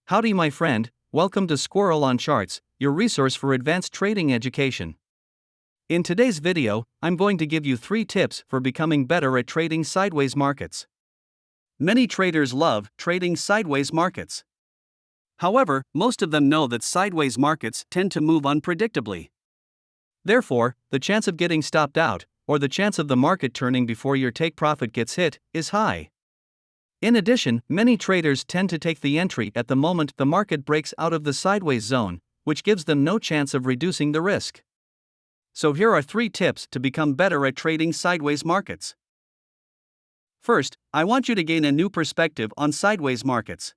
Howdy, my friend, welcome to Squirrel On Charts, your resource for advanced trading education. In today's video, I'm going to give you 3 tips for becoming better at trading sideways markets. Many traders love trading sideways markets. However, most of them know that sideways markets tend to move unpredictably. Therefore, the chance of getting stopped out, or the chance of the market turning before your take profit gets hit, is high. In addition, many traders tend to take the entry at the moment the market breaks out of the sideways zone, which gives them no chance of reducing the risk. So here are 3 tips to become better at trading sideways markets. First, I want you to gain a new perspective on sideways markets.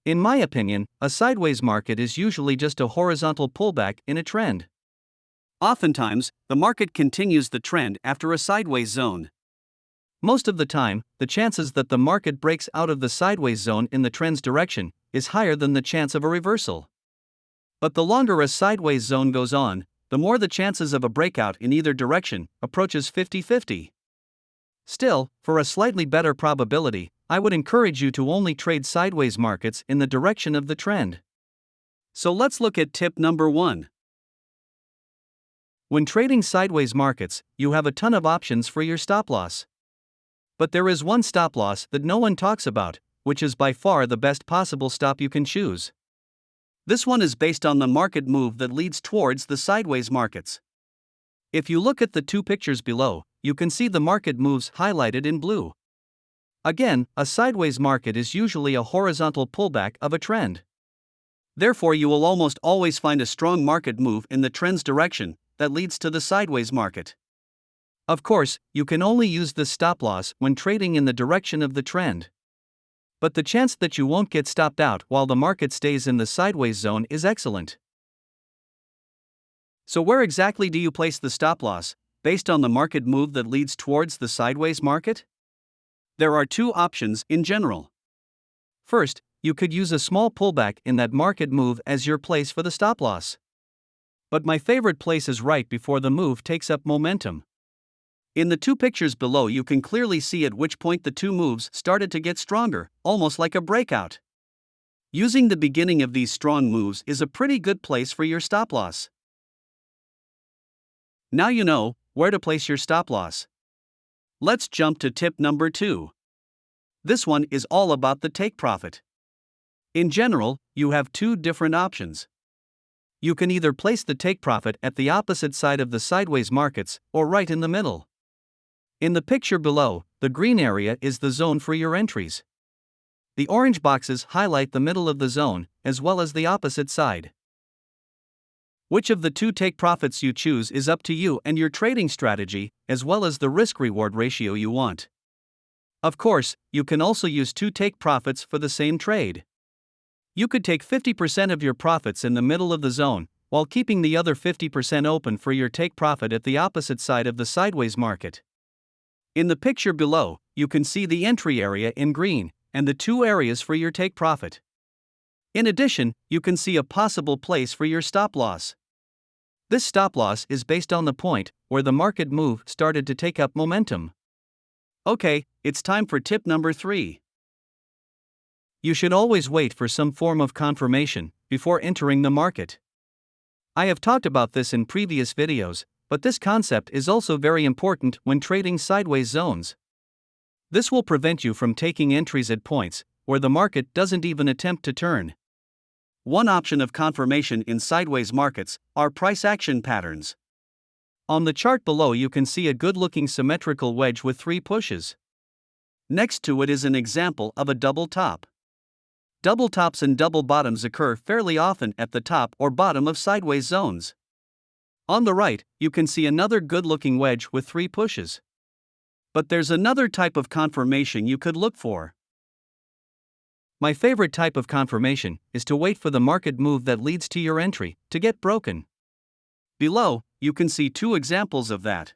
In my opinion, a sideways market is usually just a horizontal pullback in a trend. Oftentimes, the market continues the trend after a sideways zone. Most of the time, the chances that the market breaks out of the sideways zone in the trend's direction is higher than the chance of a reversal. But the longer a sideways zone goes on, the more the chances of a breakout in either direction approaches 50-50. Still, for a slightly better probability, I would encourage you to only trade sideways markets in the direction of the trend. So let's look at tip number 1. When trading sideways markets, you have a ton of options for your stop loss. But there is one stop loss that no one talks about, which is by far the best possible stop you can choose. This one is based on the market move that leads towards the sideways markets. If you look at the 2 pictures below, you can see the market moves highlighted in blue. Again, a sideways market is usually a horizontal pullback of a trend. Therefore, you will almost always find a strong market move in the trend's direction that leads to the sideways market. Of course, you can only use this stop loss when trading in the direction of the trend. But the chance that you won't get stopped out while the market stays in the sideways zone is excellent. So where exactly do you place the stop loss, based on the market move that leads towards the sideways market? There are 2 options in general. First, you could use a small pullback in that market move as your place for the stop loss. But my favorite place is right before the move takes up momentum. In the 2 pictures below, you can clearly see at which point the 2 moves started to get stronger, almost like a breakout. Using the beginning of these strong moves is a pretty good place for your stop loss. Now you know where to place your stop loss. Let's jump to tip number 2. This one is all about the take profit. In general, you have 2 different options. You can either place the take profit at the opposite side of the sideways markets or right in the middle. In the picture below, the green area is the zone for your entries. The orange boxes highlight the middle of the zone, as well as the opposite side. Which of the 2 take profits you choose is up to you and your trading strategy, as well as the risk-reward ratio you want. Of course, you can also use 2 take profits for the same trade. You could take 50% of your profits in the middle of the zone, while keeping the other 50% open for your take profit at the opposite side of the sideways market. In the picture below, you can see the entry area in green, and the 2 areas for your take profit. In addition, you can see a possible place for your stop loss. This stop loss is based on the point where the market move started to take up momentum. Okay, it's time for tip number 3. You should always wait for some form of confirmation before entering the market. I have talked about this in previous videos, but this concept is also very important when trading sideways zones. This will prevent you from taking entries at points where the market doesn't even attempt to turn. One option of confirmation in sideways markets are price action patterns. On the chart below, you can see a good-looking symmetrical wedge with 3 pushes. Next to it is an example of a double top. Double tops and double bottoms occur fairly often at the top or bottom of sideways zones. On the right, you can see another good-looking wedge with 3 pushes. But there's another type of confirmation you could look for. My favorite type of confirmation is to wait for the market move that leads to your entry to get broken. Below, you can see 2 examples of that.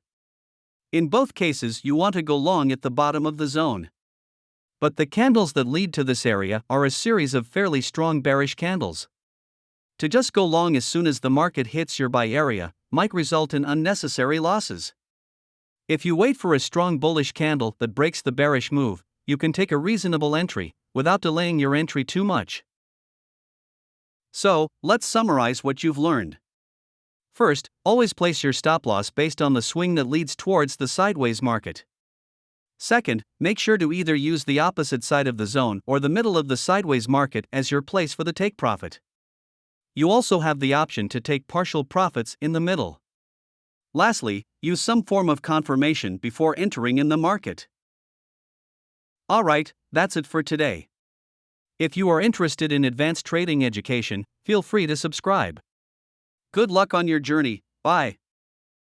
In both cases, you want to go long at the bottom of the zone. But the candles that lead to this area are a series of fairly strong bearish candles. To just go long as soon as the market hits your buy area might result in unnecessary losses. If you wait for a strong bullish candle that breaks the bearish move, you can take a reasonable entry without delaying your entry too much. So, let's summarize what you've learned. First, always place your stop loss based on the swing that leads towards the sideways market. Second, make sure to either use the opposite side of the zone or the middle of the sideways market as your place for the take profit. You also have the option to take partial profits in the middle. Lastly, use some form of confirmation before entering in the market. Alright, that's it for today. If you are interested in advanced trading education, feel free to subscribe. Good luck on your journey. Bye.